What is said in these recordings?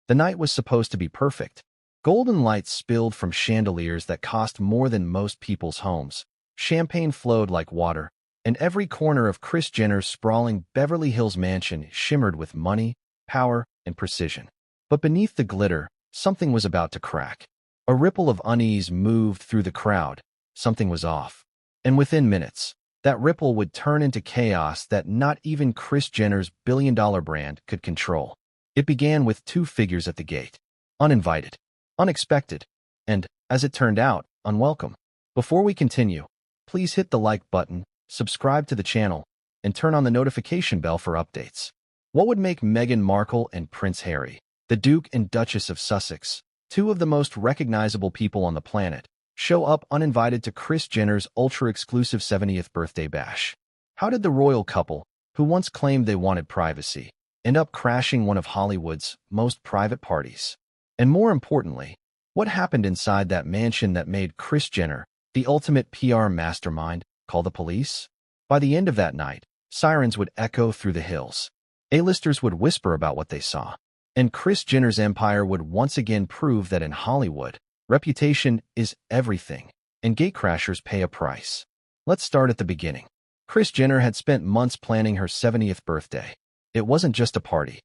The night was supposed to be perfect. Golden lights spilled from chandeliers that cost more than most people's homes. Champagne flowed like water, and every corner of Kris Jenner's sprawling Beverly Hills mansion shimmered with money, power, and precision. But beneath the glitter, something was about to crack. A ripple of unease moved through the crowd. Something was off. And within minutes, that ripple would turn into chaos that not even Kris Jenner's billion-dollar brand could control. It began with two figures at the gate. Uninvited, unexpected, and, as it turned out, unwelcome. Before we continue, please hit the like button, subscribe to the channel, and turn on the notification bell for updates. What would make Meghan Markle and Prince Harry, the Duke and Duchess of Sussex, two of the most recognizable people on the planet, show up uninvited to Kris Jenner's ultra-exclusive 70th birthday bash? How did the royal couple, who once claimed they wanted privacy, end up crashing one of Hollywood's most private parties? And more importantly, what happened inside that mansion that made Kris Jenner, the ultimate PR mastermind, call the police? By the end of that night, sirens would echo through the hills. A-listers would whisper about what they saw. And Kris Jenner's empire would once again prove that in Hollywood, reputation is everything, and gatecrashers pay a price. Let's start at the beginning. Kris Jenner had spent months planning her 70th birthday. It wasn't just a party.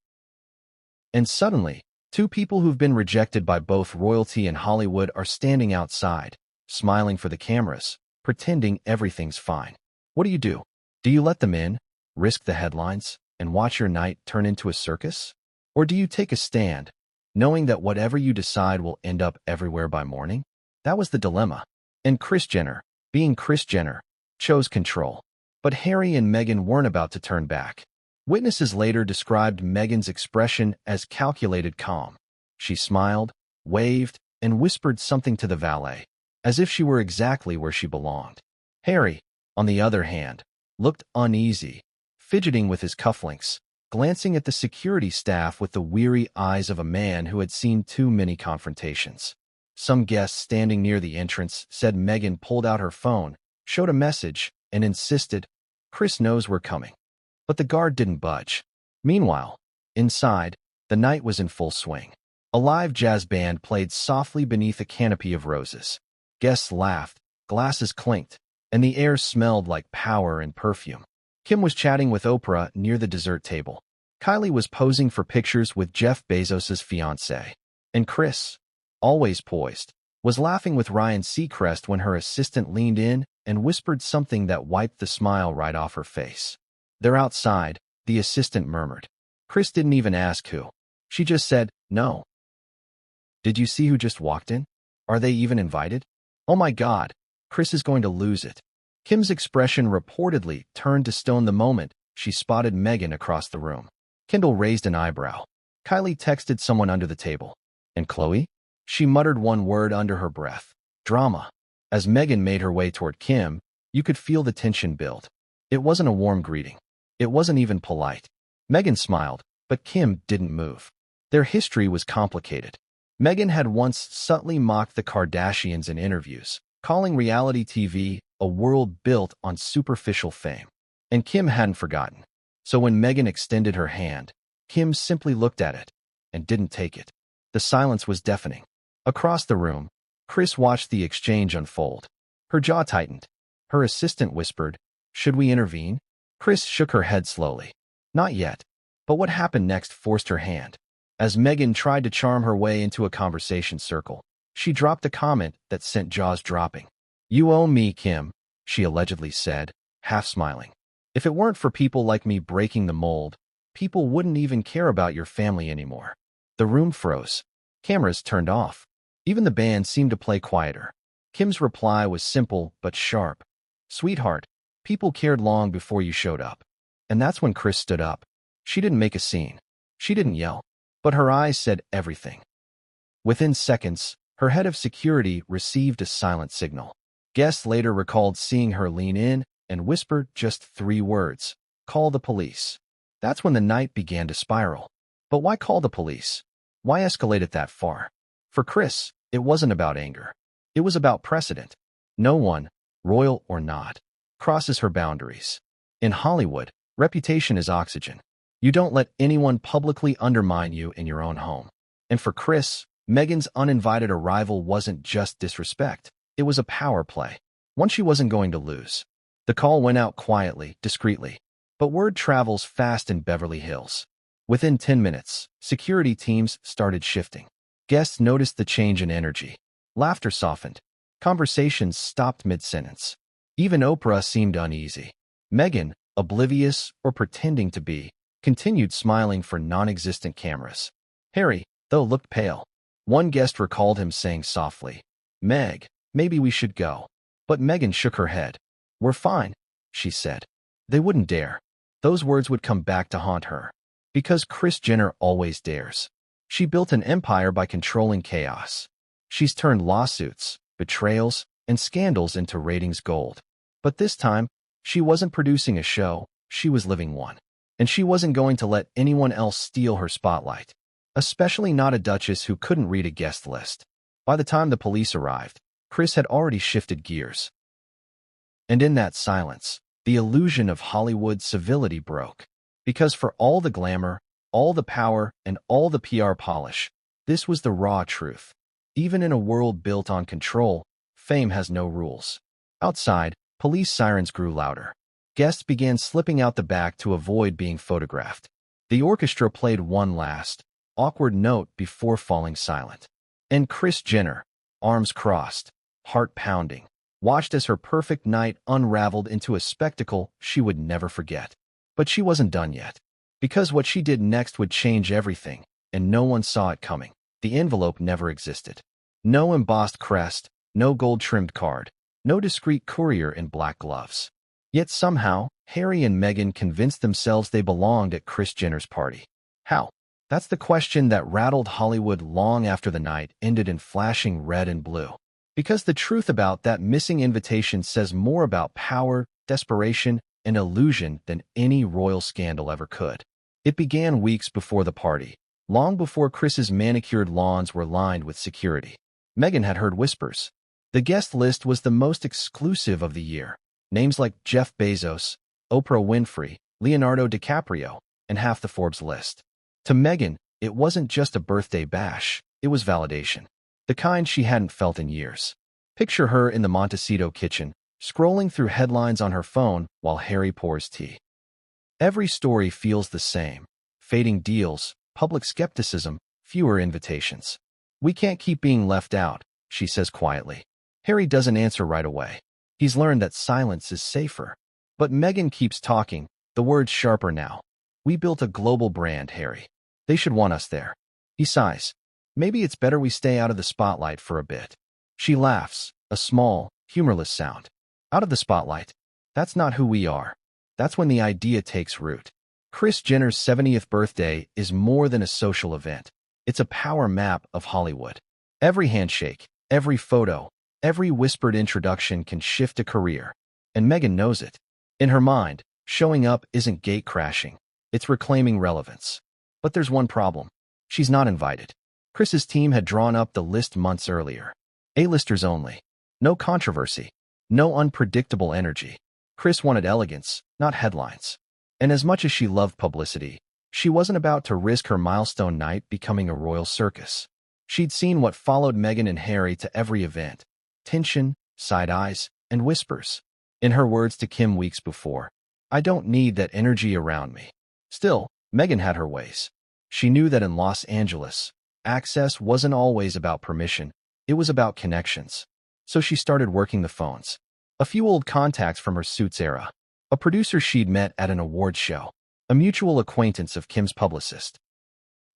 And suddenly, two people who've been rejected by both royalty and Hollywood are standing outside, smiling for the cameras, pretending everything's fine. What do? Do you let them in, risk the headlines, and watch your night turn into a circus? Or do you take a stand, knowing that whatever you decide will end up everywhere by morning? That was the dilemma. And Kris Jenner, being Kris Jenner, chose control. But Harry and Meghan weren't about to turn back. Witnesses later described Meghan's expression as calculated calm. She smiled, waved, and whispered something to the valet, as if she were exactly where she belonged. Harry, on the other hand, looked uneasy, fidgeting with his cufflinks, glancing at the security staff with the weary eyes of a man who had seen too many confrontations. Some guests standing near the entrance said Meghan pulled out her phone, showed a message, and insisted, "Kris knows we're coming." But the guard didn't budge. Meanwhile, inside, the night was in full swing. A live jazz band played softly beneath a canopy of roses. Guests laughed, glasses clinked, and the air smelled like power and perfume. Kim was chatting with Oprah near the dessert table. Kylie was posing for pictures with Jeff Bezos' fiancée. And Kris, always poised, was laughing with Ryan Seacrest when her assistant leaned in and whispered something that wiped the smile right off her face. "They're outside," the assistant murmured. Kris didn't even ask who. She just said, "No." "Did you see who just walked in? Are they even invited? Oh my God, Kris is going to lose it." Kim's expression reportedly turned to stone the moment she spotted Meghan across the room. Kendall raised an eyebrow. Kylie texted someone under the table. "And Khloe?" She muttered one word under her breath. "Drama." As Meghan made her way toward Kim, you could feel the tension build. It wasn't a warm greeting. It wasn't even polite. Meghan smiled, but Kim didn't move. Their history was complicated. Meghan had once subtly mocked the Kardashians in interviews, calling reality TV a world built on superficial fame. And Kim hadn't forgotten. So when Meghan extended her hand, Kim simply looked at it and didn't take it. The silence was deafening. Across the room, Kris watched the exchange unfold. Her jaw tightened. Her assistant whispered, "Should we intervene?" Kris shook her head slowly. "Not yet." But what happened next forced her hand. As Meghan tried to charm her way into a conversation circle, she dropped a comment that sent jaws dropping. "You owe me, Kim," she allegedly said, half smiling. "If it weren't for people like me breaking the mold, people wouldn't even care about your family anymore." The room froze. Cameras turned off. Even the band seemed to play quieter. Kim's reply was simple but sharp. "Sweetheart, people cared long before you showed up." And that's when Kris stood up. She didn't make a scene. She didn't yell. But her eyes said everything. Within seconds, her head of security received a silent signal. Guests later recalled seeing her lean in and whisper just 3 words, "Call the police." That's when the night began to spiral. But why call the police? Why escalate it that far? For Kris, it wasn't about anger. It was about precedent. No one, royal or not, crosses her boundaries. In Hollywood, reputation is oxygen. You don't let anyone publicly undermine you in your own home. And for Kris, Meghan's uninvited arrival wasn't just disrespect. It was a power play, one she wasn't going to lose. The call went out quietly, discreetly. But word travels fast in Beverly Hills. Within 10 minutes, security teams started shifting. Guests noticed the change in energy. Laughter softened. Conversations stopped mid-sentence. Even Oprah seemed uneasy. Meghan, oblivious or pretending to be, continued smiling for non-existent cameras. Harry, though, looked pale. One guest recalled him saying softly, "Meg, maybe we should go." But Meghan shook her head. "We're fine," she said. They wouldn't dare. Those words would come back to haunt her. Because Kris Jenner always dares. She built an empire by controlling chaos. She's turned lawsuits, betrayals, and scandals into ratings gold. But this time, she wasn't producing a show, she was living one. And she wasn't going to let anyone else steal her spotlight. Especially not a duchess who couldn't read a guest list. By the time the police arrived, Kris had already shifted gears. And in that silence, the illusion of Hollywood civility broke. Because for all the glamour, all the power, and all the PR polish, this was the raw truth. Even in a world built on control, fame has no rules. Outside, police sirens grew louder. Guests began slipping out the back to avoid being photographed. The orchestra played one last, awkward note before falling silent. And Kris Jenner, arms crossed, heart pounding, watched as her perfect night unraveled into a spectacle she would never forget. But she wasn't done yet. Because what she did next would change everything, and no one saw it coming. The envelope never existed. No embossed crest, no gold-trimmed card, no discreet courier in black gloves. Yet somehow, Harry and Meghan convinced themselves they belonged at Kris Jenner's party. How? That's the question that rattled Hollywood long after the night ended in flashing red and blue. Because the truth about that missing invitation says more about power, desperation, and illusion than any royal scandal ever could. It began weeks before the party, long before Kris's manicured lawns were lined with security. Meghan had heard whispers. The guest list was the most exclusive of the year. Names like Jeff Bezos, Oprah Winfrey, Leonardo DiCaprio, and half the Forbes list. To Meghan, it wasn't just a birthday bash, it was validation. The kind she hadn't felt in years. Picture her in the Montecito kitchen, scrolling through headlines on her phone while Harry pours tea. Every story feels the same. Fading deals, public skepticism, fewer invitations. "We can't keep being left out," she says quietly. Harry doesn't answer right away. He's learned that silence is safer. But Meghan keeps talking, the words sharper now. "We built a global brand, Harry. They should want us there." He sighs. "Maybe it's better we stay out of the spotlight for a bit." She laughs, a small, humorless sound. "Out of the spotlight? That's not who we are." That's when the idea takes root. Kris Jenner's 70th birthday is more than a social event. It's a power map of Hollywood. Every handshake, every photo, every whispered introduction can shift a career. And Meghan knows it. In her mind, showing up isn't gate crashing. It's reclaiming relevance. But there's one problem. She's not invited. Kris's team had drawn up the list months earlier. A-listers only. No controversy. No unpredictable energy. Kris wanted elegance, not headlines. And as much as she loved publicity, she wasn't about to risk her milestone night becoming a royal circus. She'd seen what followed Meghan and Harry to every event. Tension, side eyes, and whispers. In her words to Kim weeks before, "I don't need that energy around me." Still, Meghan had her ways. She knew that in Los Angeles, access wasn't always about permission, it was about connections. So she started working the phones. A few old contacts from her Suits era. A producer she'd met at an award show. A mutual acquaintance of Kim's publicist.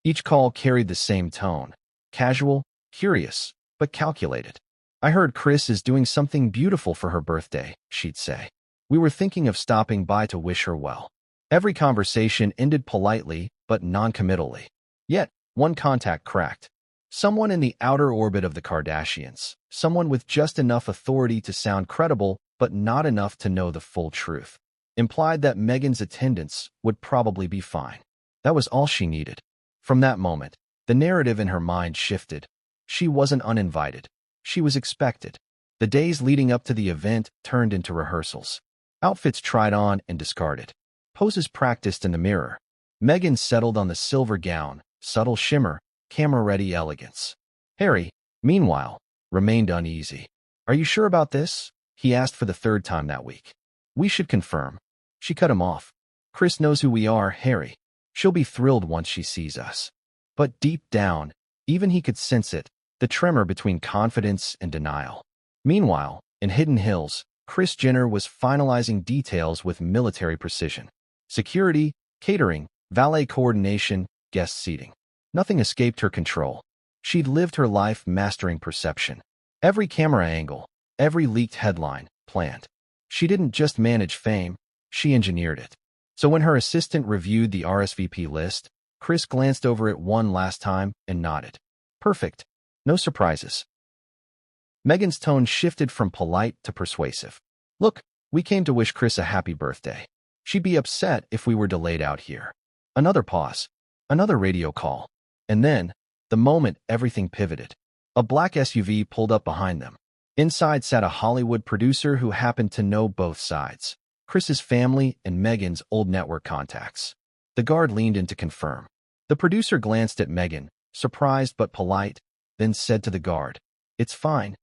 Each call carried the same tone. Casual, curious, but calculated. "I heard Kris is doing something beautiful for her birthday," she'd say. "We were thinking of stopping by to wish her well." Every conversation ended politely, but non-committally. Yet, one contact cracked. Someone in the outer orbit of the Kardashians. Someone with just enough authority to sound credible, but not enough to know the full truth. Implied that Meghan's attendance would probably be fine. That was all she needed. From that moment, the narrative in her mind shifted. She wasn't uninvited. She was expected. The days leading up to the event turned into rehearsals. Outfits tried on and discarded. Poses practiced in the mirror. Meghan settled on the silver gown, subtle shimmer, camera-ready elegance. Harry, meanwhile, remained uneasy. "Are you sure about this?" he asked for the third time that week. "We should confirm." She cut him off. "Kris knows who we are, Harry. She'll be thrilled once she sees us." But deep down, even he could sense it, the tremor between confidence and denial. Meanwhile, in Hidden Hills, Kris Jenner was finalizing details with military precision. Security, catering, valet coordination, guest seating. Nothing escaped her control. She'd lived her life mastering perception. Every camera angle, every leaked headline, planned. She didn't just manage fame, she engineered it. So when her assistant reviewed the RSVP list, Kris glanced over it one last time and nodded. Perfect. No surprises. Meghan's tone shifted from polite to persuasive. "Look, we came to wish Kris a happy birthday. She'd be upset if we were delayed out here." Another pause. Another radio call. And then, the moment everything pivoted, a black SUV pulled up behind them. Inside sat a Hollywood producer who happened to know both sides. Kris's family and Meghan's old network contacts. The guard leaned in to confirm. The producer glanced at Meghan, surprised but polite, then said to the guard, "It's fine.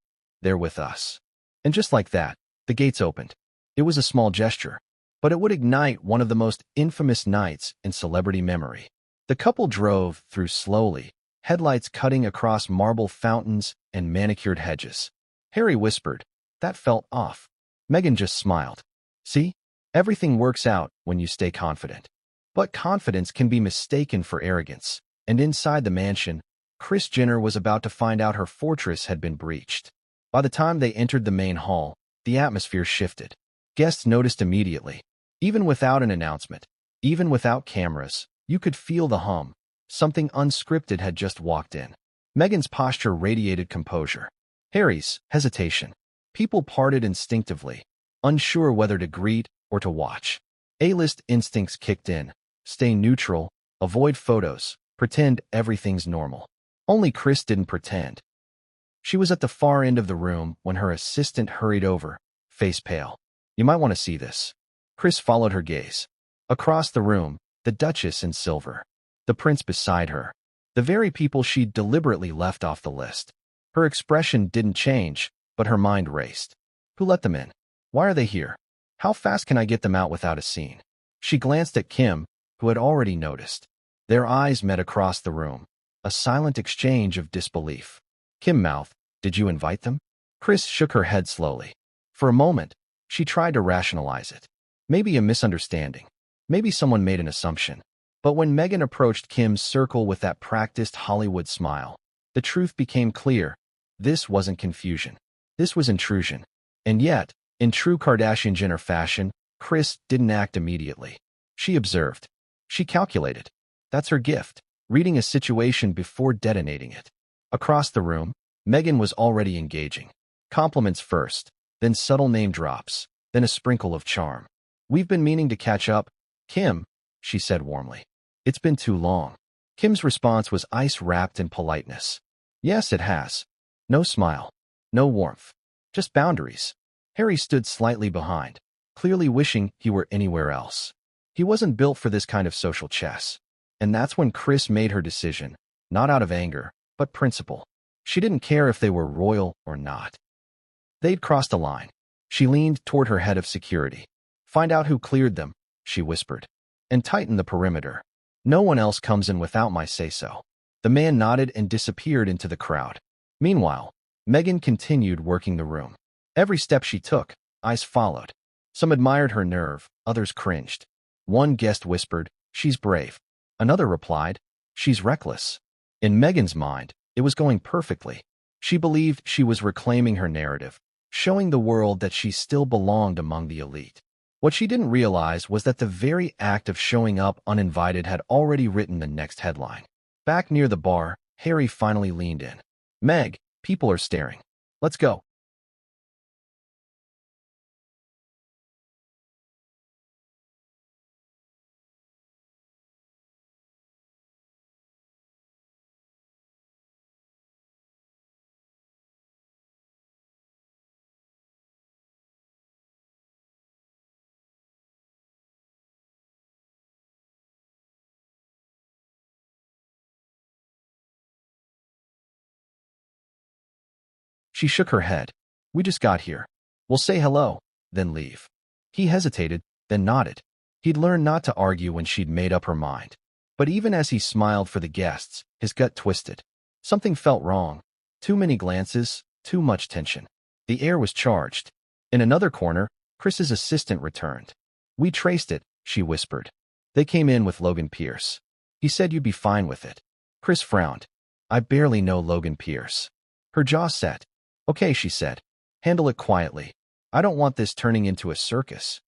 They're with us." And just like that, the gates opened. It was a small gesture, but it would ignite one of the most infamous nights in celebrity memory. The couple drove through slowly, headlights cutting across marble fountains and manicured hedges. Harry whispered, "That felt off." Meghan just smiled. "See? Everything works out when you stay confident." But confidence can be mistaken for arrogance, and inside the mansion, Kris Jenner was about to find out her fortress had been breached. By the time they entered the main hall, the atmosphere shifted. Guests noticed immediately. Even without an announcement, even without cameras, you could feel the hum. Something unscripted had just walked in. Meghan's posture radiated composure. Harry's, hesitation. People parted instinctively, unsure whether to greet or to watch. A-list instincts kicked in. Stay neutral, avoid photos, pretend everything's normal. Only Kris didn't pretend. She was at the far end of the room when her assistant hurried over, face pale. "You might want to see this." Kris followed her gaze. Across the room, the Duchess in silver. The prince beside her. The very people she'd deliberately left off the list. Her expression didn't change, but her mind raced. Who let them in? Why are they here? How fast can I get them out without a scene? She glanced at Kim, who had already noticed. Their eyes met across the room. A silent exchange of disbelief. Kim mouthed, "Did you invite them?" Kris shook her head slowly. For a moment, she tried to rationalize it. Maybe a misunderstanding. Maybe someone made an assumption. But when Meghan approached Kim's circle with that practiced Hollywood smile, the truth became clear. This wasn't confusion. This was intrusion. And yet, in true Kardashian Jenner fashion, Kris didn't act immediately. She observed. She calculated. That's her gift, reading a situation before detonating it. Across the room, Meghan was already engaging. Compliments first, then subtle name drops, then a sprinkle of charm. "We've been meaning to catch up, Kim," she said warmly. "It's been too long." Kim's response was ice-wrapped in politeness. "Yes, it has." No smile. No warmth. Just boundaries. Harry stood slightly behind, clearly wishing he were anywhere else. He wasn't built for this kind of social chess. And that's when Kris made her decision, not out of anger, but principle. She didn't care if they were royal or not. They'd crossed a line. She leaned toward her head of security. "Find out who cleared them," she whispered, "and tighten the perimeter. No one else comes in without my say-so." The man nodded and disappeared into the crowd. Meanwhile, Meghan continued working the room. Every step she took, eyes followed. Some admired her nerve, others cringed. One guest whispered, "She's brave." Another replied, "She's reckless." In Meghan's mind, it was going perfectly. She believed she was reclaiming her narrative, showing the world that she still belonged among the elite. What she didn't realize was that the very act of showing up uninvited had already written the next headline. Back near the bar, Harry finally leaned in. "Meg, people are staring. Let's go." She shook her head. We just got here. We'll say hello, then leave. He hesitated, then nodded. He'd learned not to argue when she'd made up her mind. But even as he smiled for the guests, his gut twisted. Something felt wrong. Too many glances, too much tension. The air was charged. In another corner, Kris's assistant returned. We traced it, she whispered. They came in with Logan Pierce. He said you'd be fine with it. Kris frowned. I barely know Logan Pierce. Her jaw set. Okay, she said. Handle it quietly. I don't want this turning into a circus.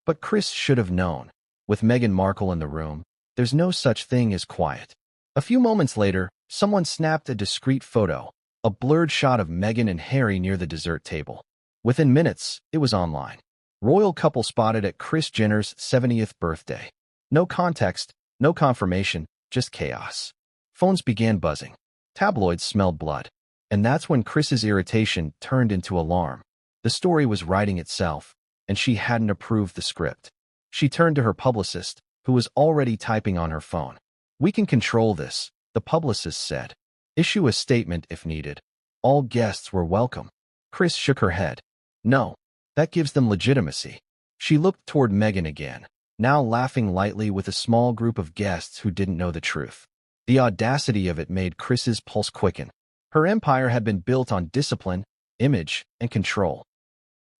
But Kris should have known. With Meghan Markle in the room, there's no such thing as quiet. A few moments later, someone snapped a discreet photo, a blurred shot of Meghan and Harry near the dessert table. Within minutes, it was online. Royal couple spotted at Kris Jenner's 70th birthday. No context, no confirmation, just chaos. Phones began buzzing. Tabloids smelled blood. And that's when Kris's irritation turned into alarm. The story was writing itself, and she hadn't approved the script. She turned to her publicist, who was already typing on her phone. We can control this, the publicist said. Issue a statement if needed. All guests were welcome. Kris shook her head. No, that gives them legitimacy. She looked toward Meghan again, now laughing lightly with a small group of guests who didn't know the truth. The audacity of it made Kris's pulse quicken. Her empire had been built on discipline, image, and control.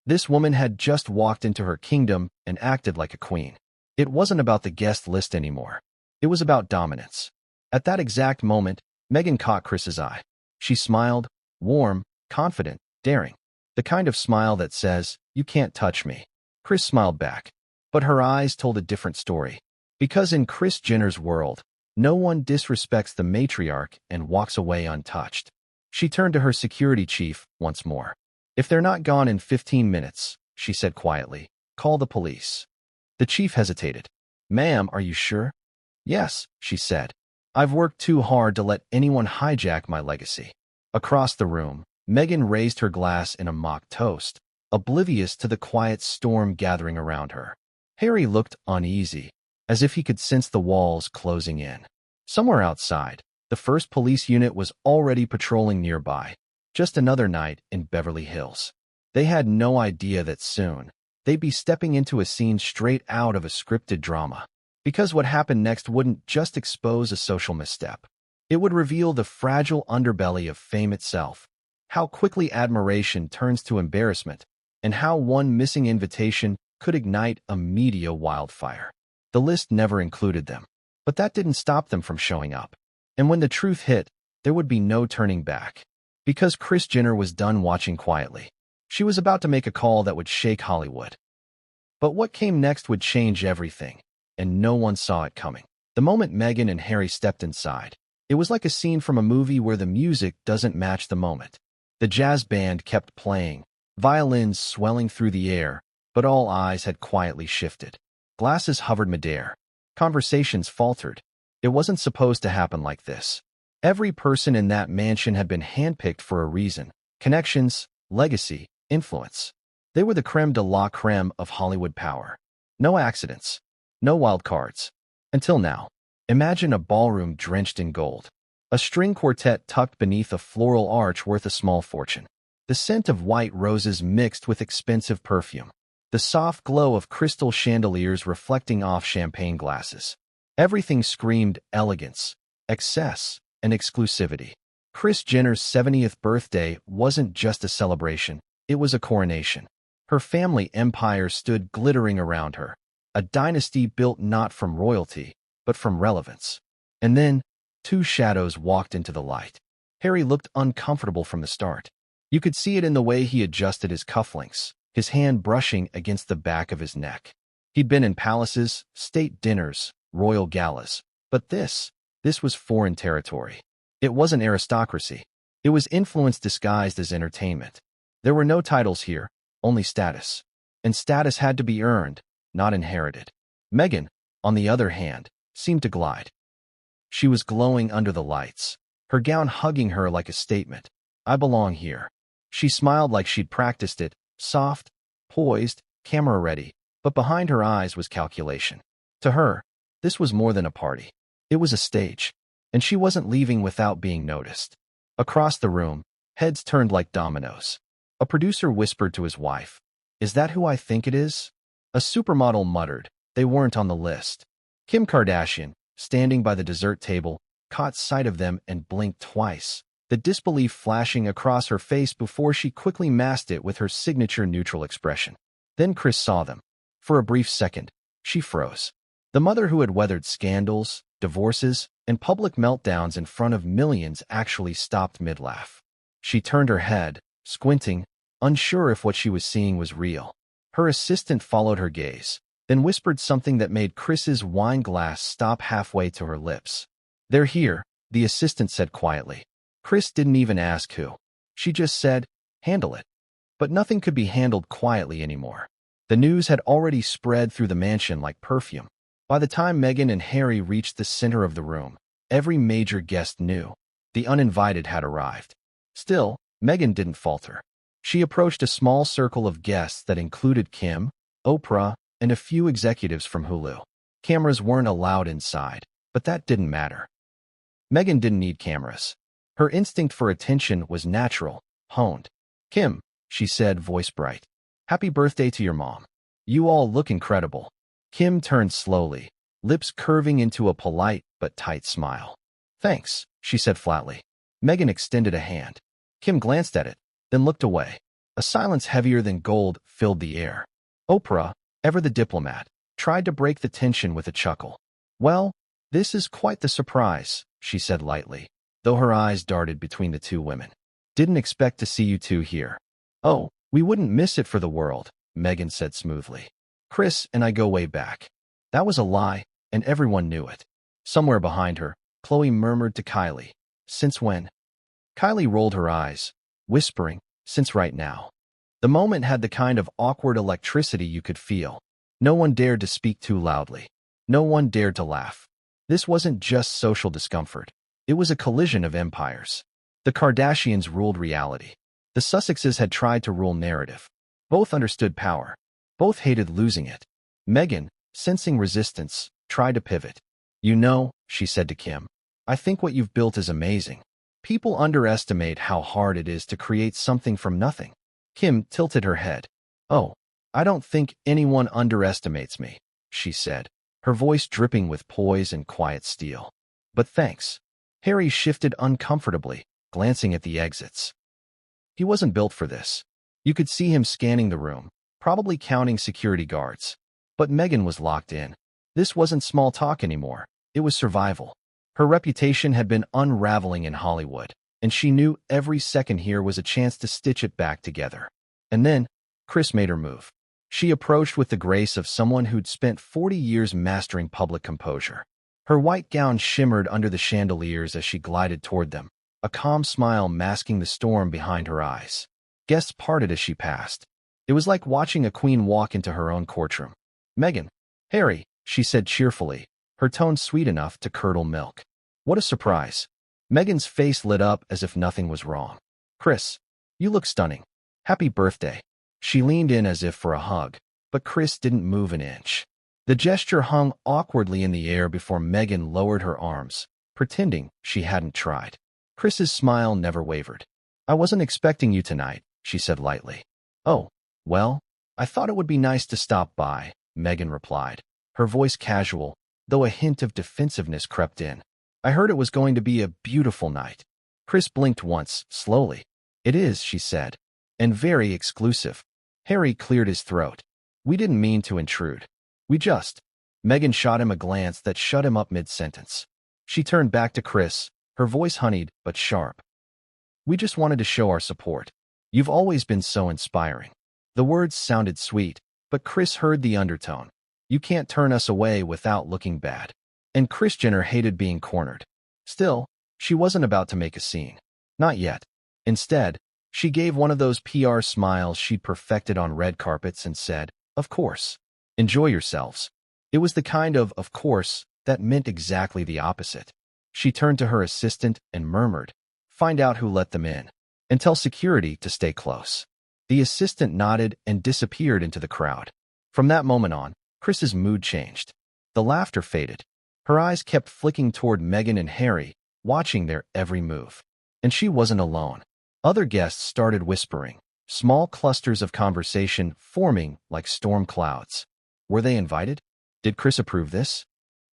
This woman had just walked into her kingdom and acted like a queen. It wasn't about the guest list anymore. It was about dominance. At that exact moment, Meghan caught Kris's eye. She smiled, warm, confident, daring. The kind of smile that says, you can't touch me. Kris smiled back. But her eyes told a different story. Because in Kris Jenner's world, no one disrespects the matriarch and walks away untouched. She turned to her security chief once more. If they're not gone in 15 minutes, she said quietly, call the police. The chief hesitated. Ma'am, are you sure? Yes, she said. I've worked too hard to let anyone hijack my legacy. Across the room, Meghan raised her glass in a mock toast, oblivious to the quiet storm gathering around her. Harry looked uneasy, as if he could sense the walls closing in. Somewhere outside, the first police unit was already patrolling nearby. Just another night in Beverly Hills. They had no idea that soon, they'd be stepping into a scene straight out of a scripted drama. Because what happened next wouldn't just expose a social misstep. It would reveal the fragile underbelly of fame itself, how quickly admiration turns to embarrassment, and how one missing invitation could ignite a media wildfire. The list never included them, but that didn't stop them from showing up. And when the truth hit, there would be no turning back. Because Kris Jenner was done watching quietly. She was about to make a call that would shake Hollywood. But what came next would change everything, and no one saw it coming. The moment Meghan and Harry stepped inside, it was like a scene from a movie where the music doesn't match the moment. The jazz band kept playing, violins swelling through the air, but all eyes had quietly shifted. Glasses hovered midair. Conversations faltered. It wasn't supposed to happen like this. Every person in that mansion had been handpicked for a reason. Connections, legacy, influence. They were the creme de la creme of Hollywood power. No accidents. No wild cards. Until now. Imagine a ballroom drenched in gold. A string quartet tucked beneath a floral arch worth a small fortune. The scent of white roses mixed with expensive perfume. The soft glow of crystal chandeliers reflecting off champagne glasses. Everything screamed elegance, excess, and exclusivity. Kris Jenner's 70th birthday wasn't just a celebration, it was a coronation. Her family empire stood glittering around her, a dynasty built not from royalty, but from relevance. And then, two shadows walked into the light. Harry looked uncomfortable from the start. You could see it in the way he adjusted his cufflinks, his hand brushing against the back of his neck. He'd been in palaces, state dinners, royal galas, but this was foreign territory. It wasn't aristocracy. It was influence disguised as entertainment. There were no titles here, only status. And status had to be earned, not inherited. Meghan, on the other hand, seemed to glide. She was glowing under the lights, her gown hugging her like a statement. I belong here. She smiled like she'd practiced it, soft, poised, camera-ready, but behind her eyes was calculation. To her, this was more than a party. It was a stage, and she wasn't leaving without being noticed. Across the room, Heads turned like dominoes. A producer whispered to his wife, "Is that who I think it is?" A supermodel muttered, "They weren't on the list." Kim Kardashian, standing by the dessert table, caught sight of them and blinked twice, the disbelief flashing across her face before she quickly masked it with her signature neutral expression. Then Kris saw them. For a brief second, she froze. The mother who had weathered scandals, divorces, and public meltdowns in front of millions actually stopped mid-laugh. She turned her head, squinting, unsure if what she was seeing was real. Her assistant followed her gaze, then whispered something that made Kris's wine glass stop halfway to her lips. "They're here," the assistant said quietly. Kris didn't even ask who. She just said, "Handle it." But nothing could be handled quietly anymore. The news had already spread through the mansion like perfume. By the time Meghan and Harry reached the center of the room, every major guest knew. The uninvited had arrived. Still, Meghan didn't falter. She approached a small circle of guests that included Kim, Oprah, and a few executives from Hulu. Cameras weren't allowed inside, but that didn't matter. Meghan didn't need cameras. Her instinct for attention was natural, honed. "Kim," she said, voice bright. "Happy birthday to your mom. You all look incredible." Kim turned slowly, lips curving into a polite but tight smile. "Thanks," she said flatly. Meghan extended a hand. Kim glanced at it, then looked away. A silence heavier than gold filled the air. Oprah, ever the diplomat, tried to break the tension with a chuckle. "Well, this is quite the surprise," she said lightly, though her eyes darted between the two women. "Didn't expect to see you two here." "Oh, we wouldn't miss it for the world," Meghan said smoothly. "Kris and I go way back." That was a lie, and everyone knew it. Somewhere behind her, Khloe murmured to Kylie, "Since when?" Kylie rolled her eyes, whispering, "Since right now." The moment had the kind of awkward electricity you could feel. No one dared to speak too loudly. No one dared to laugh. This wasn't just social discomfort. It was a collision of empires. The Kardashians ruled reality. The Sussexes had tried to rule narrative. Both understood power. Both hated losing it. Meghan, sensing resistance, tried to pivot. "You know," she said to Kim, "I think what you've built is amazing. People underestimate how hard it is to create something from nothing." Kim tilted her head. "Oh, I don't think anyone underestimates me," she said, her voice dripping with poise and quiet steel. "But thanks." Harry shifted uncomfortably, glancing at the exits. He wasn't built for this. You could see him scanning the room, probably counting security guards. But Meghan was locked in. This wasn't small talk anymore. It was survival. Her reputation had been unraveling in Hollywood, and she knew every second here was a chance to stitch it back together. And then, Kris made her move. She approached with the grace of someone who'd spent 40 years mastering public composure. Her white gown shimmered under the chandeliers as she glided toward them, a calm smile masking the storm behind her eyes. Guests parted as she passed. It was like watching a queen walk into her own courtroom. "Meghan." "Harry," she said cheerfully, her tone sweet enough to curdle milk. "What a surprise." Meghan's face lit up as if nothing was wrong. "Kris, you look stunning. Happy birthday." She leaned in as if for a hug, but Kris didn't move an inch. The gesture hung awkwardly in the air before Meghan lowered her arms, pretending she hadn't tried. Kris's smile never wavered. "I wasn't expecting you tonight," she said lightly. "Oh, well, I thought it would be nice to stop by," Meghan replied, her voice casual, though a hint of defensiveness crept in. "I heard it was going to be a beautiful night." Kris blinked once, slowly. "It is," she said, "and very exclusive." Harry cleared his throat. "We didn't mean to intrude. We just—" Meghan shot him a glance that shut him up mid-sentence. She turned back to Kris, her voice honeyed but sharp. "We just wanted to show our support. You've always been so inspiring." The words sounded sweet, but Kris heard the undertone. "You can't turn us away without looking bad." And Kris Jenner hated being cornered. Still, she wasn't about to make a scene. Not yet. Instead, she gave one of those PR smiles she'd perfected on red carpets and said, "Of course. Enjoy yourselves." It was the kind of course that meant exactly the opposite. She turned to her assistant and murmured, "Find out who let them in, and tell security to stay close." The assistant nodded and disappeared into the crowd. From that moment on, Kris's mood changed. The laughter faded. Her eyes kept flicking toward Meghan and Harry, watching their every move. And she wasn't alone. Other guests started whispering, small clusters of conversation forming like storm clouds. Were they invited? Did Kris approve this?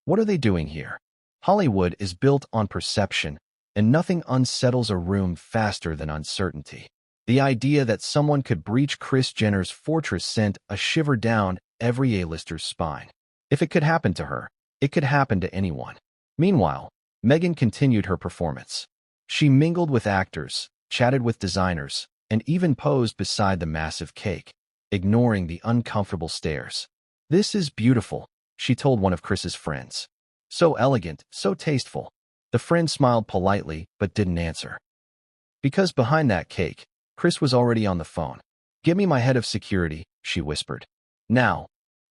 What are they doing here? Hollywood is built on perception, and nothing unsettles a room faster than uncertainty. The idea that someone could breach Kris Jenner's fortress sent a shiver down every A-lister's spine. If it could happen to her, it could happen to anyone. Meanwhile, Meghan continued her performance. She mingled with actors, chatted with designers, and even posed beside the massive cake, ignoring the uncomfortable stares. "This is beautiful," she told one of Kris's friends. "So elegant, so tasteful." The friend smiled politely but didn't answer. Because behind that cake, Kris was already on the phone. "Give me my head of security," she whispered. Now,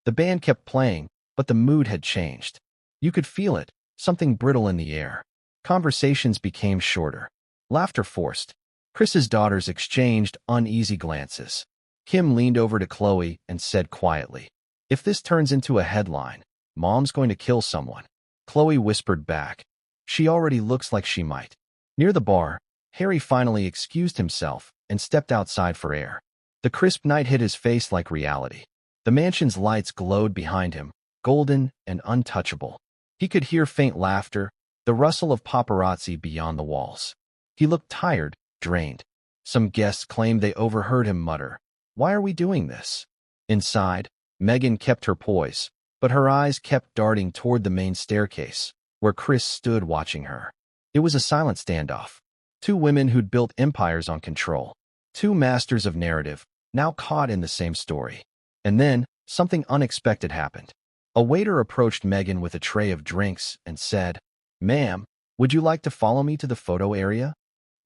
the band kept playing, but the mood had changed. You could feel it, something brittle in the air. Conversations became shorter. Laughter forced. Kris's daughters exchanged uneasy glances. Kim leaned over to Khloe and said quietly, "If this turns into a headline, Mom's going to kill someone." Khloe whispered back, "She already looks like she might." Near the bar, Harry finally excused himself and stepped outside for air. The crisp night hit his face like reality. The mansion's lights glowed behind him, golden and untouchable. He could hear faint laughter, the rustle of paparazzi beyond the walls. He looked tired, drained. Some guests claimed they overheard him mutter, "Why are we doing this?" Inside, Meghan kept her poise, but her eyes kept darting toward the main staircase, where Kris stood watching her. It was a silent standoff. Two women who'd built empires on control. Two masters of narrative, now caught in the same story. And then, something unexpected happened. A waiter approached Meghan with a tray of drinks and said, "Ma'am, would you like to follow me to the photo area?"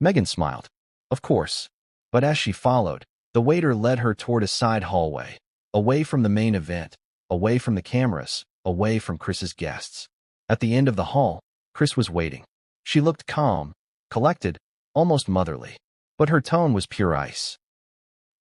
Meghan smiled. Of course. But as she followed, the waiter led her toward a side hallway, away from the main event, away from the cameras, away from Kris's guests. At the end of the hall, Kris was waiting. She looked calm, collected, almost motherly. But her tone was pure ice.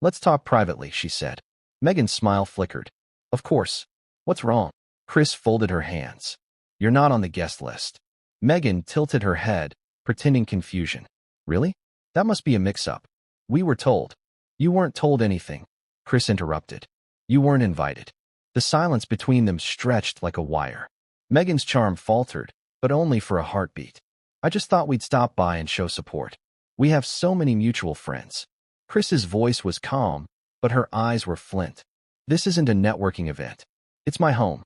"Let's talk privately," she said. Meghan's smile flickered. "Of course. What's wrong?" Kris folded her hands. "You're not on the guest list." Meghan tilted her head, pretending confusion. "Really? That must be a mix-up. We were told." "You weren't told anything," Kris interrupted. "You weren't invited." The silence between them stretched like a wire. Meghan's charm faltered, but only for a heartbeat. "I just thought we'd stop by and show support. We have so many mutual friends." Kris's voice was calm, but her eyes were flint. "This isn't a networking event. It's my home."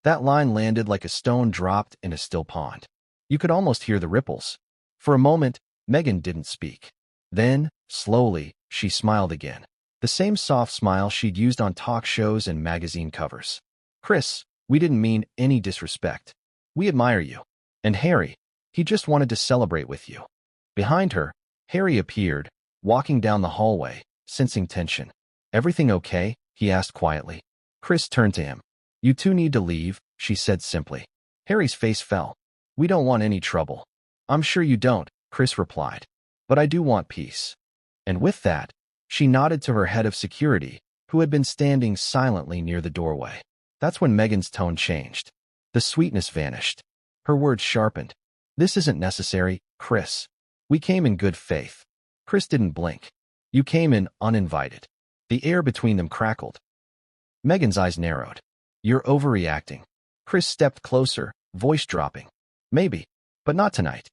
That line landed like a stone dropped in a still pond. You could almost hear the ripples. For a moment, Meghan didn't speak. Then, slowly, she smiled again. The same soft smile she'd used on talk shows and magazine covers. "Kris, we didn't mean any disrespect. We admire you. And Harry, he just wanted to celebrate with you." Behind her, Harry appeared, walking down the hallway, sensing tension. "Everything okay?" he asked quietly. Kris turned to him. "You two need to leave," she said simply. Harry's face fell. "We don't want any trouble." "I'm sure you don't," Kris replied. "But I do want peace." And with that, she nodded to her head of security, who had been standing silently near the doorway. That's when Meghan's tone changed. The sweetness vanished. Her words sharpened. "This isn't necessary, Kris. We came in good faith." Kris didn't blink. "You came in uninvited." The air between them crackled. Meghan's eyes narrowed. "You're overreacting." Kris stepped closer, voice dropping. "Maybe, but not tonight."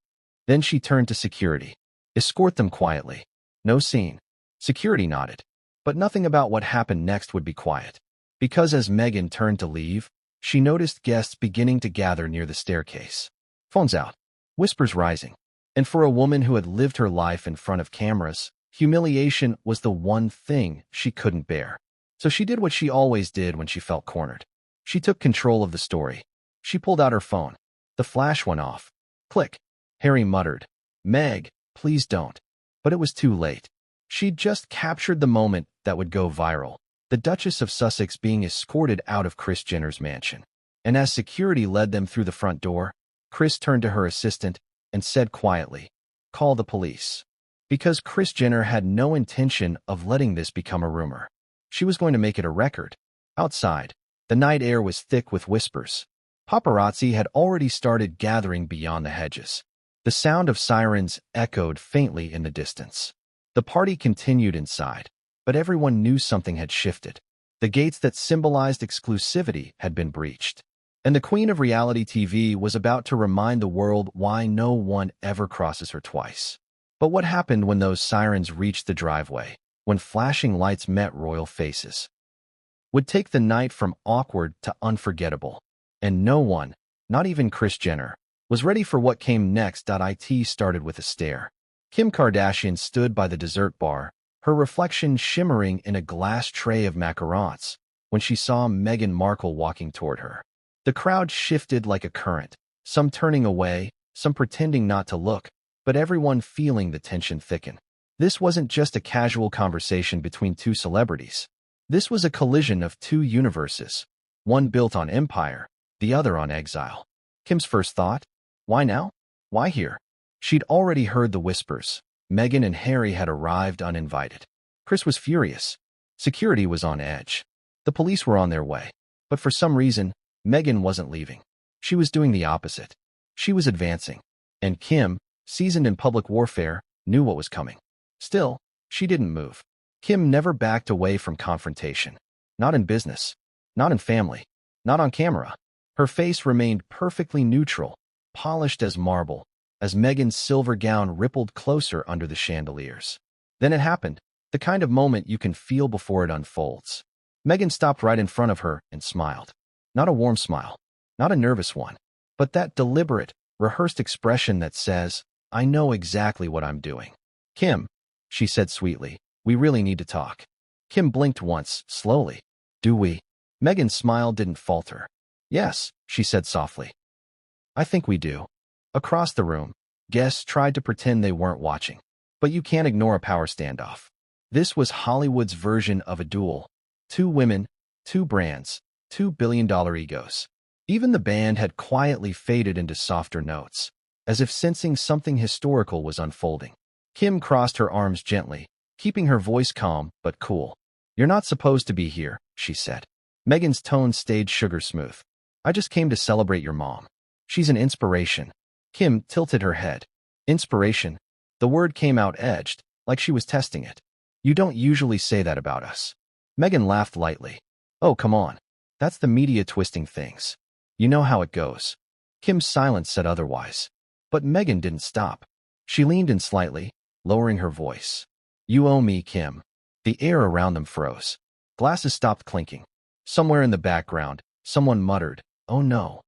Then she turned to security. "Escort them quietly. No scene." Security nodded. But nothing about what happened next would be quiet. Because as Meghan turned to leave, she noticed guests beginning to gather near the staircase. Phones out. Whispers rising. And for a woman who had lived her life in front of cameras, humiliation was the one thing she couldn't bear. So she did what she always did when she felt cornered. She took control of the story. She pulled out her phone. The flash went off. Click. Harry muttered, "Meg, please don't." But it was too late. She'd just captured the moment that would go viral. The Duchess of Sussex being escorted out of Kris Jenner's mansion. And as security led them through the front door, Kris turned to her assistant and said quietly, "Call the police." Because Kris Jenner had no intention of letting this become a rumor. She was going to make it a record. Outside, the night air was thick with whispers. Paparazzi had already started gathering beyond the hedges. The sound of sirens echoed faintly in the distance. The party continued inside, but everyone knew something had shifted. The gates that symbolized exclusivity had been breached. And the queen of reality TV was about to remind the world why no one ever crosses her twice. But what happened when those sirens reached the driveway, when flashing lights met royal faces? Would take the night from awkward to unforgettable. And no one, not even Kris Jenner, was ready for what came next. It started with a stare. Kim Kardashian stood by the dessert bar, her reflection shimmering in a glass tray of macarons, when she saw Meghan Markle walking toward her. The crowd shifted like a current, some turning away, some pretending not to look, but everyone feeling the tension thicken. This wasn't just a casual conversation between two celebrities. This was a collision of two universes, one built on empire, the other on exile. Kim's first thought? Why now? Why here? She'd already heard the whispers. Meghan and Harry had arrived uninvited. Kris was furious. Security was on edge. The police were on their way. But for some reason, Meghan wasn't leaving. She was doing the opposite. She was advancing. And Kim, seasoned in public warfare, knew what was coming. Still, she didn't move. Kim never backed away from confrontation. Not in business. Not in family. Not on camera. Her face remained perfectly neutral, polished as marble, as Meghan's silver gown rippled closer under the chandeliers. Then it happened, the kind of moment you can feel before it unfolds. Meghan stopped right in front of her and smiled. Not a warm smile, not a nervous one, but that deliberate, rehearsed expression that says, I know exactly what I'm doing. Kim, she said sweetly, we really need to talk. Kim blinked once, slowly. Do we? Meghan's smile didn't falter. Yes, she said softly. I think we do. Across the room, guests tried to pretend they weren't watching. But you can't ignore a power standoff. This was Hollywood's version of a duel. Two women, two brands, $2 billion egos. Even the band had quietly faded into softer notes, as if sensing something historical was unfolding. Kim crossed her arms gently, keeping her voice calm but cool. You're not supposed to be here, she said. Meghan's tone stayed sugar smooth. I just came to celebrate your mom. She's an inspiration. Kim tilted her head. Inspiration? The word came out edged, like she was testing it. You don't usually say that about us. Meghan laughed lightly. Oh, come on. That's the media twisting things. You know how it goes. Kim's silence said otherwise. But Meghan didn't stop. She leaned in slightly, lowering her voice. You owe me, Kim. The air around them froze. Glasses stopped clinking. Somewhere in the background, someone muttered, oh no.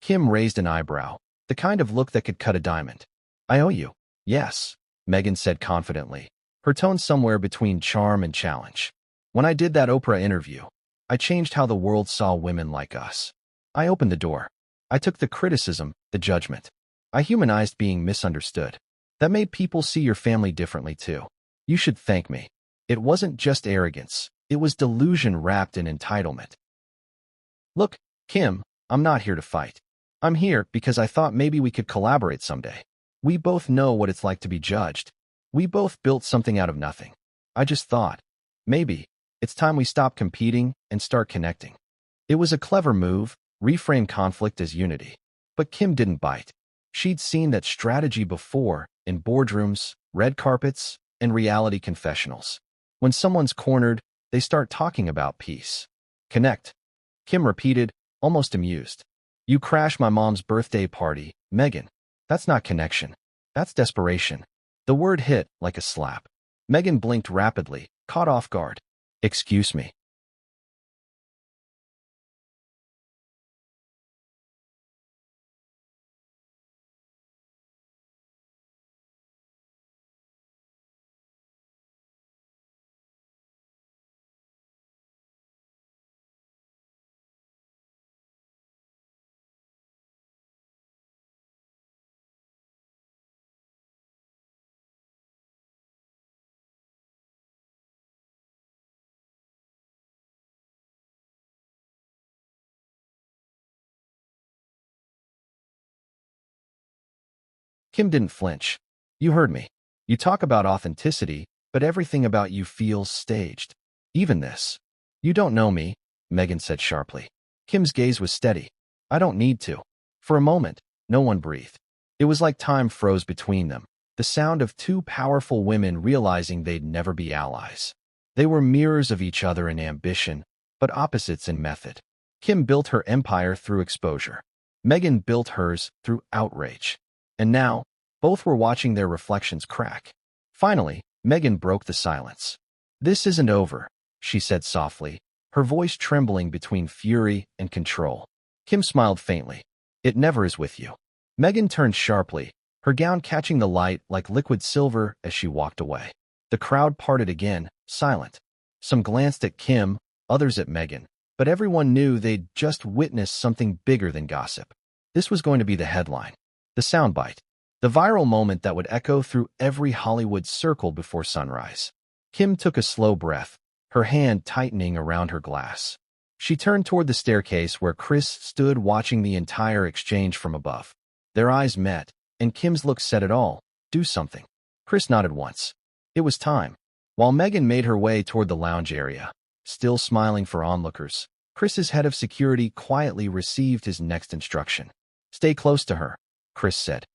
Kim raised an eyebrow, the kind of look that could cut a diamond. I owe you. Yes, Meghan said confidently, her tone somewhere between charm and challenge. When I did that Oprah interview, I changed how the world saw women like us. I opened the door. I took the criticism, the judgment. I humanized being misunderstood. That made people see your family differently too. You should thank me. It wasn't just arrogance. It was delusion wrapped in entitlement. Look, Kim, I'm not here to fight. I'm here because I thought maybe we could collaborate someday. We both know what it's like to be judged. We both built something out of nothing. I just thought, maybe, it's time we stop competing and start connecting. It was a clever move, reframe conflict as unity. But Kim didn't bite. She'd seen that strategy before, in boardrooms, red carpets, and reality confessionals. When someone's cornered, they start talking about peace. Connect. Kim repeated, almost amused. You crashed my mom's birthday party, Meghan. That's not connection. That's desperation. The word hit like a slap. Meghan blinked rapidly, caught off guard. Excuse me. Kim didn't flinch. You heard me. You talk about authenticity, but everything about you feels staged. Even this. You don't know me, Meghan said sharply. Kim's gaze was steady. I don't need to. For a moment, no one breathed. It was like time froze between them. the sound of two powerful women realizing they'd never be allies. They were mirrors of each other in ambition, but opposites in method. Kim built her empire through exposure. Meghan built hers through outrage. And now, both were watching their reflections crack. Finally, Meghan broke the silence. "This isn't over," she said softly, her voice trembling between fury and control. Kim smiled faintly. "It never is with you." Meghan turned sharply, her gown catching the light like liquid silver as she walked away. The crowd parted again, silent. Some glanced at Kim, others at Meghan, but everyone knew they'd just witnessed something bigger than gossip. This was going to be the headline, the soundbite, the viral moment that would echo through every Hollywood circle before sunrise. Kim took a slow breath, her hand tightening around her glass. She turned toward the staircase where Kris stood watching the entire exchange from above. Their eyes met, and Kim's look said it all. "Do something." Kris nodded once. It was time. While Meghan made her way toward the lounge area, still smiling for onlookers, Kris's head of security quietly received his next instruction. "Stay close to her," Kris said.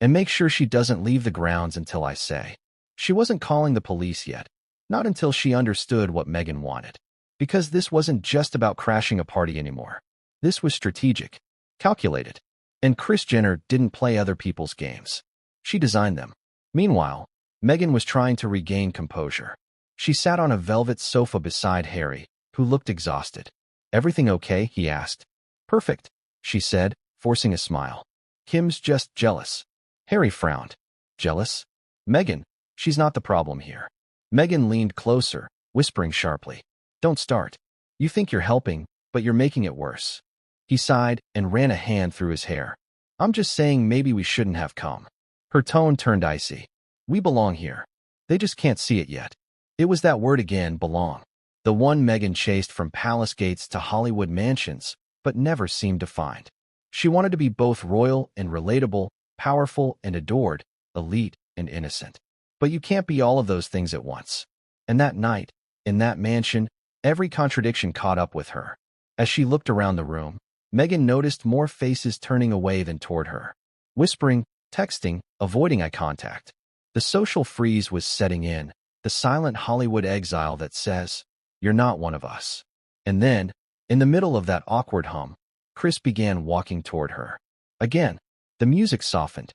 "And make sure she doesn't leave the grounds until I say." She wasn't calling the police yet, not until she understood what Meghan wanted. Because this wasn't just about crashing a party anymore. This was strategic, calculated. And Kris Jenner didn't play other people's games. She designed them. Meanwhile, Meghan was trying to regain composure. She sat on a velvet sofa beside Harry, who looked exhausted. "Everything okay?" he asked. "Perfect," she said, forcing a smile. "Kim's just jealous." Harry frowned. "Jealous? Meghan, she's not the problem here." Meghan leaned closer, whispering sharply. "Don't start. You think you're helping, but you're making it worse." He sighed and ran a hand through his hair. "I'm just saying maybe we shouldn't have come." Her tone turned icy. "We belong here. They just can't see it yet." It was that word again, belong. The one Meghan chased from palace gates to Hollywood mansions, but never seemed to find. She wanted to be both royal and relatable, powerful and adored, elite and innocent. But you can't be all of those things at once. And that night, in that mansion, every contradiction caught up with her. As she looked around the room, Meghan noticed more faces turning away than toward her. Whispering, texting, avoiding eye contact. The social freeze was setting in, the silent Hollywood exile that says, "You're not one of us." And then, in the middle of that awkward hum, Kris began walking toward her. Again, the music softened.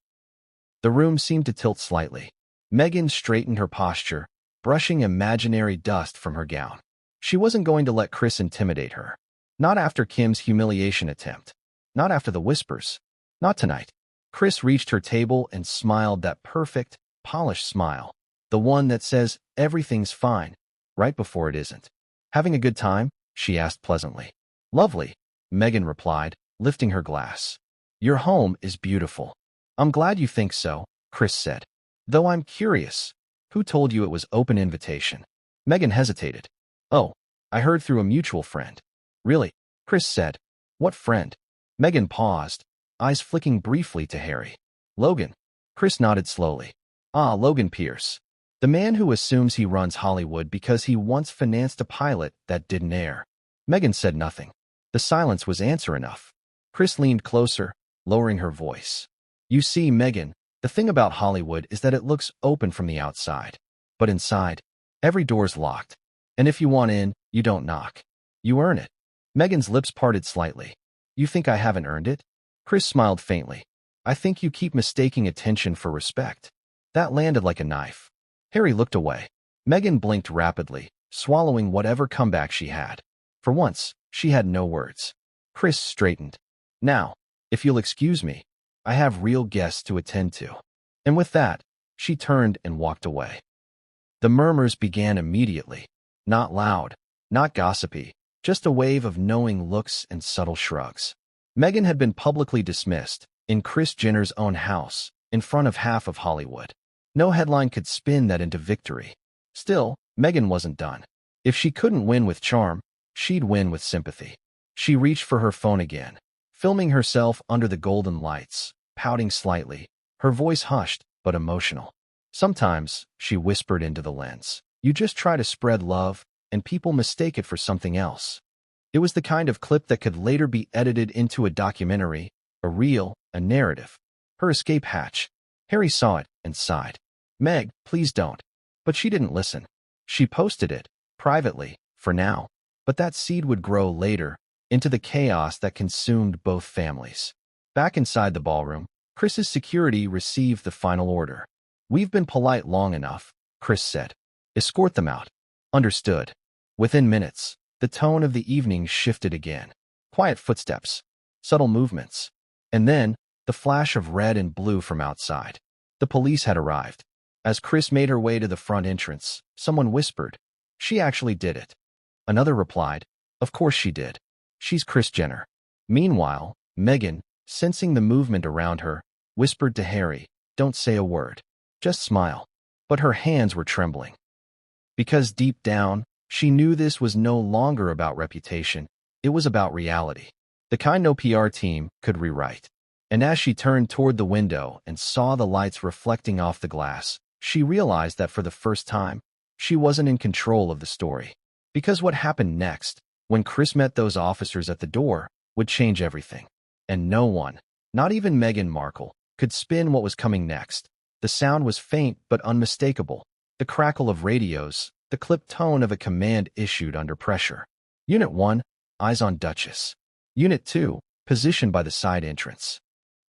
The room seemed to tilt slightly. Meghan straightened her posture, brushing imaginary dust from her gown. She wasn't going to let Kris intimidate her. Not after Kim's humiliation attempt. Not after the whispers. Not tonight. Kris reached her table and smiled that perfect, polished smile. The one that says everything's fine, right before it isn't. "Having a good time?" she asked pleasantly. "Lovely," Meghan replied, lifting her glass. "Your home is beautiful." "I'm glad you think so," Kris said. "Though I'm curious, who told you it was open invitation?" Meghan hesitated. "Oh, I heard through a mutual friend." "Really?" Kris said. "What friend?" Meghan paused, eyes flicking briefly to Harry. "Logan." Kris nodded slowly. "Ah, Logan Pierce. The man who assumes he runs Hollywood because he once financed a pilot that didn't air." Meghan said nothing. The silence was answer enough. Kris leaned closer, lowering her voice. "You see, Meghan, the thing about Hollywood is that it looks open from the outside. But inside, every door's locked. And if you want in, you don't knock. You earn it." Meghan's lips parted slightly. "You think I haven't earned it?" Kris smiled faintly. "I think you keep mistaking attention for respect." That landed like a knife. Harry looked away. Meghan blinked rapidly, swallowing whatever comeback she had. For once, she had no words. Kris straightened. "Now, if you'll excuse me, I have real guests to attend to." And with that, she turned and walked away. The murmurs began immediately. Not loud, not gossipy, just a wave of knowing looks and subtle shrugs. Meghan had been publicly dismissed, in Kris Jenner's own house, in front of half of Hollywood. No headline could spin that into victory. Still, Meghan wasn't done. If she couldn't win with charm, she'd win with sympathy. She reached for her phone again, filming herself under the golden lights, pouting slightly, her voice hushed but emotional. Sometimes, she whispered into the lens, you just try to spread love, and people mistake it for something else. It was the kind of clip that could later be edited into a documentary, a reel, a narrative. Her escape hatch. Harry saw it, and sighed. "Meg, please don't." But she didn't listen. She posted it, privately, for now. But that seed would grow later, into the chaos that consumed both families. Back inside the ballroom, Kris's security received the final order. "We've been polite long enough," Kris said. "Escort them out." "Understood." Within minutes, the tone of the evening shifted again. Quiet footsteps, subtle movements, and then the flash of red and blue from outside. The police had arrived. As Kris made her way to the front entrance, someone whispered, "She actually did it." Another replied, "Of course she did. She's Kris Jenner." Meanwhile, Meghan, sensing the movement around her, whispered to Harry, "Don't say a word. Just smile." But her hands were trembling. Because deep down, she knew this was no longer about reputation. It was about reality. The kind no PR team could rewrite. And as she turned toward the window and saw the lights reflecting off the glass, she realized that for the first time, she wasn't in control of the story. Because what happened next, when Kris met those officers at the door, would change everything. And no one, not even Meghan Markle, could spin what was coming next. The sound was faint but unmistakable. The crackle of radios, the clipped tone of a command issued under pressure. Unit 1, eyes on Duchess. Unit 2, positioned by the side entrance.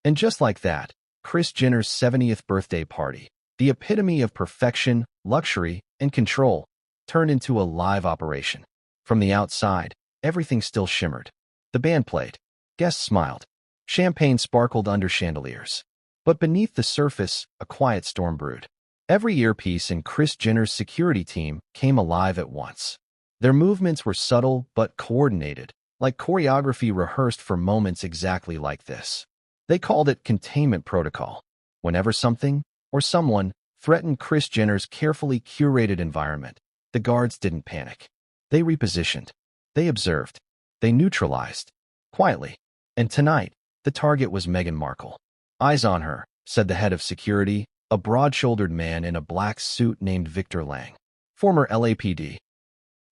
And just like that, Kris Jenner's 70th birthday party, the epitome of perfection, luxury, and control, turned into a live operation. From the outside, everything still shimmered. The band played. Guests smiled. Champagne sparkled under chandeliers. But beneath the surface, a quiet storm brewed. Every earpiece in Kris Jenner's security team came alive at once. Their movements were subtle but coordinated, like choreography rehearsed for moments exactly like this. They called it containment protocol. Whenever something, or someone, threatened Kris Jenner's carefully curated environment, the guards didn't panic. They repositioned. They observed. They neutralized. Quietly. And tonight, the target was Meghan Markle. "Eyes on her," said the head of security, a broad-shouldered man in a black suit named Victor Lang, former LAPD.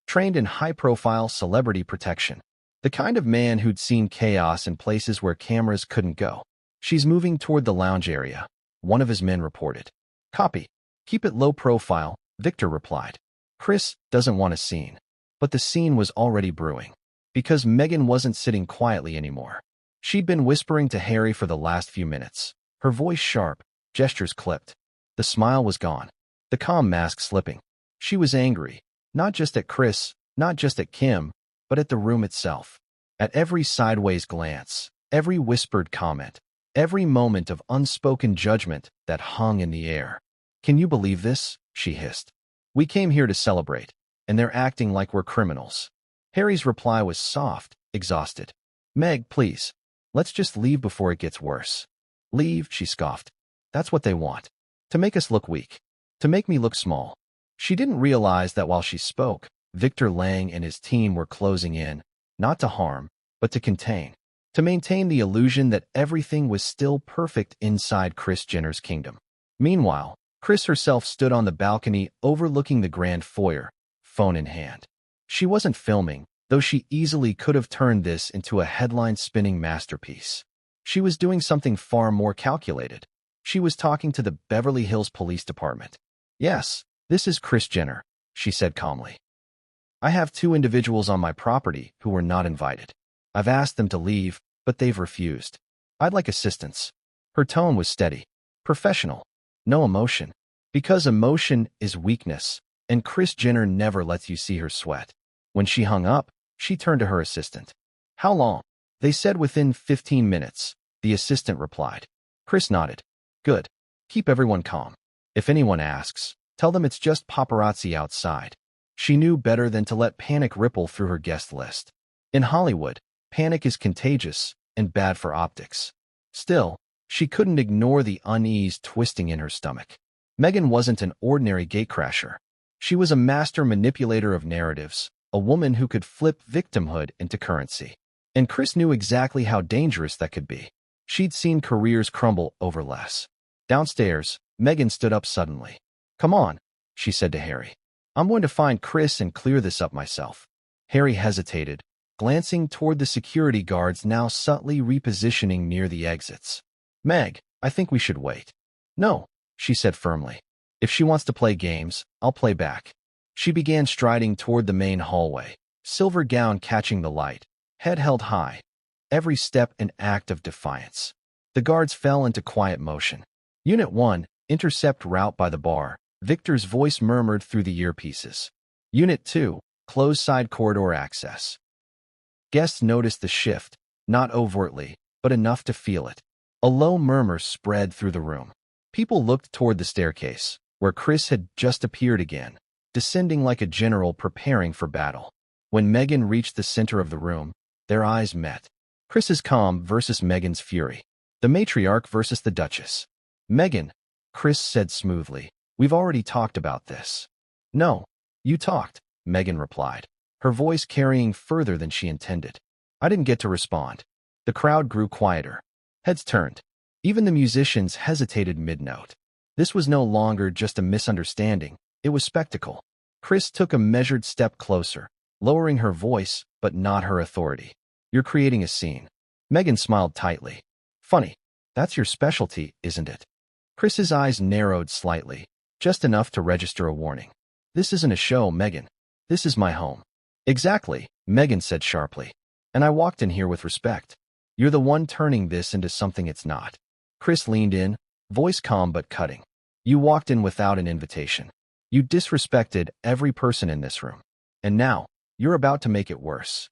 Trained in high-profile celebrity protection. The kind of man who'd seen chaos in places where cameras couldn't go. "She's moving toward the lounge area," one of his men reported. "Copy. Keep it low profile," Victor replied. Kris doesn't want a scene. But the scene was already brewing. Because Meghan wasn't sitting quietly anymore. She'd been whispering to Harry for the last few minutes. Her voice sharp, gestures clipped. The smile was gone. The calm mask slipping. She was angry. Not just at Kris, not just at Kim, but at the room itself. At every sideways glance, every whispered comment, every moment of unspoken judgment that hung in the air. "Can you believe this?" she hissed. "We came here to celebrate, and they're acting like we're criminals." Harry's reply was soft, exhausted. "Meg, please. Let's just leave before it gets worse." "Leave," she scoffed. "That's what they want. To make us look weak. To make me look small." She didn't realize that while she spoke, Victor Lang and his team were closing in, not to harm, but to contain. To maintain the illusion that everything was still perfect inside Kris Jenner's kingdom. Meanwhile, Kris herself stood on the balcony overlooking the grand foyer, phone in hand. She wasn't filming, though she easily could have turned this into a headline-spinning masterpiece. She was doing something far more calculated. She was talking to the Beverly Hills Police Department. "Yes, this is Kris Jenner," she said calmly. "I have 2 individuals on my property who were not invited. I've asked them to leave, but they've refused. I'd like assistance." Her tone was steady, professional, no emotion. Because emotion is weakness, and Kris Jenner never lets you see her sweat. When she hung up, she turned to her assistant. "How long?" "They said within 15 minutes, the assistant replied. Kris nodded. "Good. Keep everyone calm. If anyone asks, tell them it's just paparazzi outside." She knew better than to let panic ripple through her guest list. In Hollywood, panic is contagious and bad for optics. Still, she couldn't ignore the unease twisting in her stomach. Meghan wasn't an ordinary gatecrasher. She was a master manipulator of narratives, a woman who could flip victimhood into currency. And Kris knew exactly how dangerous that could be. She'd seen careers crumble over less. Downstairs, Meghan stood up suddenly. "Come on," she said to Harry. "I'm going to find Kris and clear this up myself." Harry hesitated, glancing toward the security guards now subtly repositioning near the exits. "Meg, I think we should wait." "No," she said firmly. If she wants to play games, I'll play back. She began striding toward the main hallway, silver gown catching the light, head held high, every step an act of defiance. The guards fell into quiet motion. Unit 1, intercept route by the bar, Victor's voice murmured through the earpieces. Unit 2, close side corridor access. Guests noticed the shift, not overtly, but enough to feel it. A low murmur spread through the room. People looked toward the staircase, where Kris had just appeared again, descending like a general preparing for battle. When Meghan reached the center of the room, their eyes met. Kris's calm versus Meghan's fury. The matriarch versus the Duchess. Meghan, Kris said smoothly, we've already talked about this. No, you talked, Meghan replied, her voice carrying further than she intended. I didn't get to respond. The crowd grew quieter. Heads turned. Even the musicians hesitated mid-note. This was no longer just a misunderstanding, it was spectacle. Kris took a measured step closer, lowering her voice, but not her authority. You're creating a scene. Meghan smiled tightly. Funny. That's your specialty, isn't it? Kris's eyes narrowed slightly, just enough to register a warning. This isn't a show, Meghan. This is my home. Exactly, Meghan said sharply. And I walked in here with respect. You're the one turning this into something it's not. Kris leaned in, voice calm but cutting. You walked in without an invitation. You disrespected every person in this room. And now, you're about to make it worse.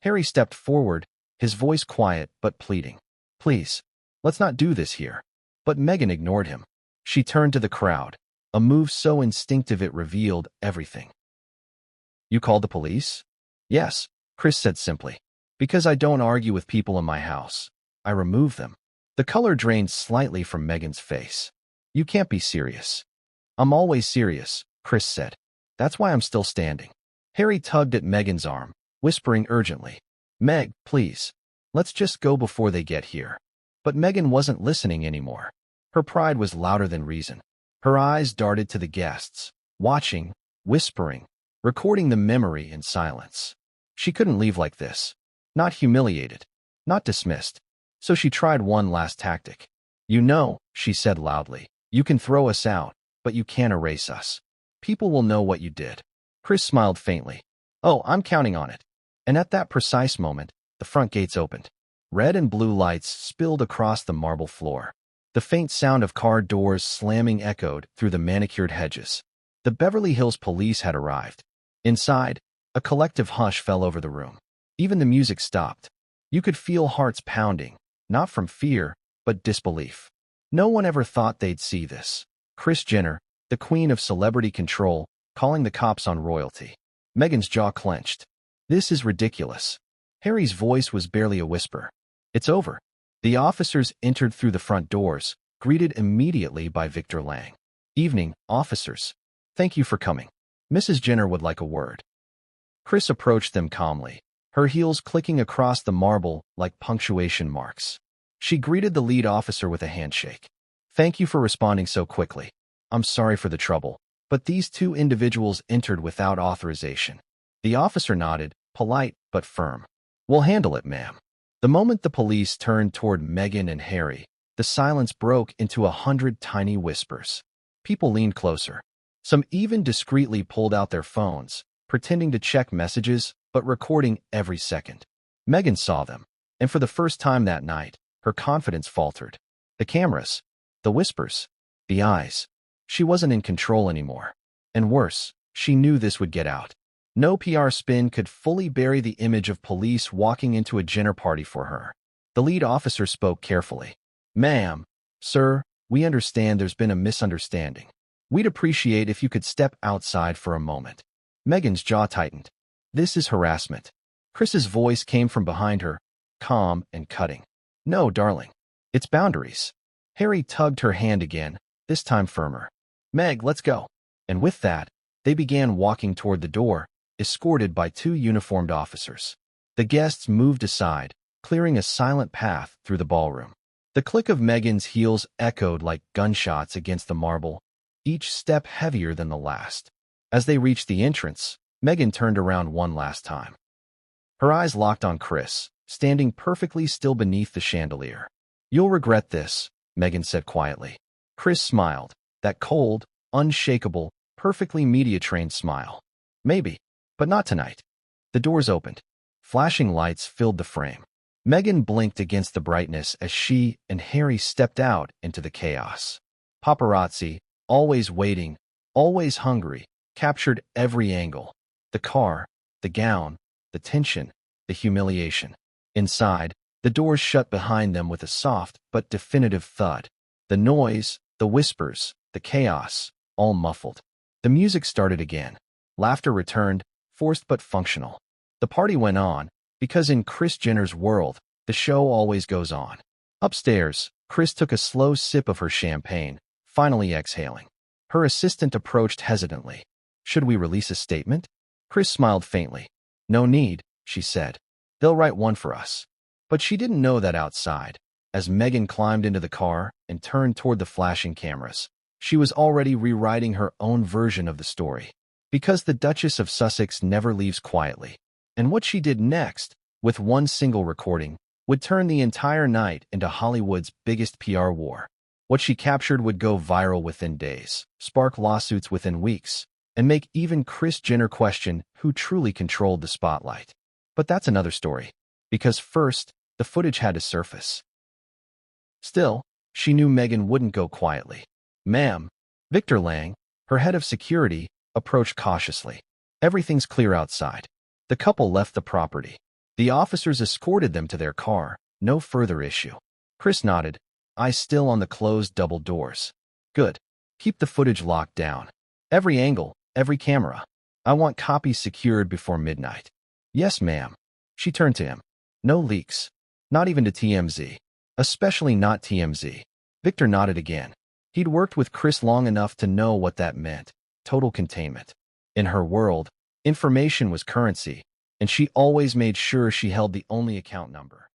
Harry stepped forward, his voice quiet but pleading. Please, let's not do this here. But Meghan ignored him. She turned to the crowd, a move so instinctive it revealed everything. You called the police? Yes, Kris said simply. Because I don't argue with people in my house. I remove them. The color drained slightly from Meghan's face. You can't be serious. I'm always serious, Kris said. That's why I'm still standing. Harry tugged at Meghan's arm, whispering urgently. Meg, please. Let's just go before they get here. But Meghan wasn't listening anymore. Her pride was louder than reason. Her eyes darted to the guests, watching, whispering, recording the memory in silence. She couldn't leave like this. Not humiliated, not dismissed. So she tried one last tactic. You know, she said loudly, you can throw us out, but you can't erase us. People will know what you did. Kris smiled faintly. Oh, I'm counting on it. And at that precise moment, the front gates opened. Red and blue lights spilled across the marble floor. The faint sound of car doors slamming echoed through the manicured hedges. The Beverly Hills police had arrived. Inside, a collective hush fell over the room. Even the music stopped. You could feel hearts pounding, not from fear, but disbelief. No one ever thought they'd see this. Kris Jenner, the queen of celebrity control, calling the cops on royalty. Meghan's jaw clenched. This is ridiculous. Harry's voice was barely a whisper. It's over. The officers entered through the front doors, greeted immediately by Victor Lang. Evening, officers. Thank you for coming. Mrs. Jenner would like a word. Kris approached them calmly, her heels clicking across the marble like punctuation marks. She greeted the lead officer with a handshake. Thank you for responding so quickly. I'm sorry for the trouble, but these two individuals entered without authorization. The officer nodded, polite but firm. We'll handle it, ma'am. The moment the police turned toward Meghan and Harry, the silence broke into 100 tiny whispers. People leaned closer. Some even discreetly pulled out their phones, pretending to check messages, but recording every second. Meghan saw them, and for the first time that night, her confidence faltered. The cameras, the whispers, the eyes. She wasn't in control anymore. And worse, she knew this would get out. No PR spin could fully bury the image of police walking into a dinner party for her. The lead officer spoke carefully. Ma'am, sir, we understand there's been a misunderstanding. We'd appreciate if you could step outside for a moment. Meghan's jaw tightened. This is harassment. Kris's voice came from behind her, calm and cutting. No, darling. It's boundaries. Harry tugged her hand again, this time firmer. Meg, let's go. And with that, they began walking toward the door, escorted by two uniformed officers. The guests moved aside, clearing a silent path through the ballroom. The click of Meghan's heels echoed like gunshots against the marble, each step heavier than the last. As they reached the entrance, Meghan turned around one last time. Her eyes locked on Kris, standing perfectly still beneath the chandelier. You'll regret this, Meghan said quietly. Kris smiled, That cold, unshakable, perfectly media-trained smile. Maybe, but not tonight. The doors opened. Flashing lights filled the frame. Meghan blinked against the brightness as she and Harry stepped out into the chaos. Paparazzi, always waiting, always hungry, captured every angle. The car, the gown, the tension, the humiliation. Inside, the doors shut behind them with a soft but definitive thud. The noise, the whispers, the chaos, all muffled. The music started again. Laughter returned, forced but functional. The party went on, because in Kris Jenner's world, the show always goes on. Upstairs, Kris took a slow sip of her champagne, finally exhaling. Her assistant approached hesitantly. "Should we release a statement?" Kris smiled faintly. "No need," she said. "They'll write one for us." But she didn't know that outside. As Meghan climbed into the car and turned toward the flashing cameras, she was already rewriting her own version of the story. Because the Duchess of Sussex never leaves quietly. And what she did next, with one single recording, would turn the entire night into Hollywood's biggest PR war. What she captured would go viral within days, spark lawsuits within weeks, and make even Kris Jenner question who truly controlled the spotlight. But that's another story. Because first, the footage had to surface. Still, she knew Meghan wouldn't go quietly. "Ma'am," Victor Lang, her head of security, approached cautiously. "Everything's clear outside." The couple left the property. The officers escorted them to their car. No further issue. Kris nodded, eyes still on the closed double doors. "Good. Keep the footage locked down. Every angle, every camera. I want copies secured before midnight." "Yes, ma'am." She turned to him. "No leaks. Not even to TMZ. Especially not TMZ." Victor nodded again. He'd worked with Kris long enough to know what that meant. Total containment. In her world, information was currency, and she always made sure she held the only account number.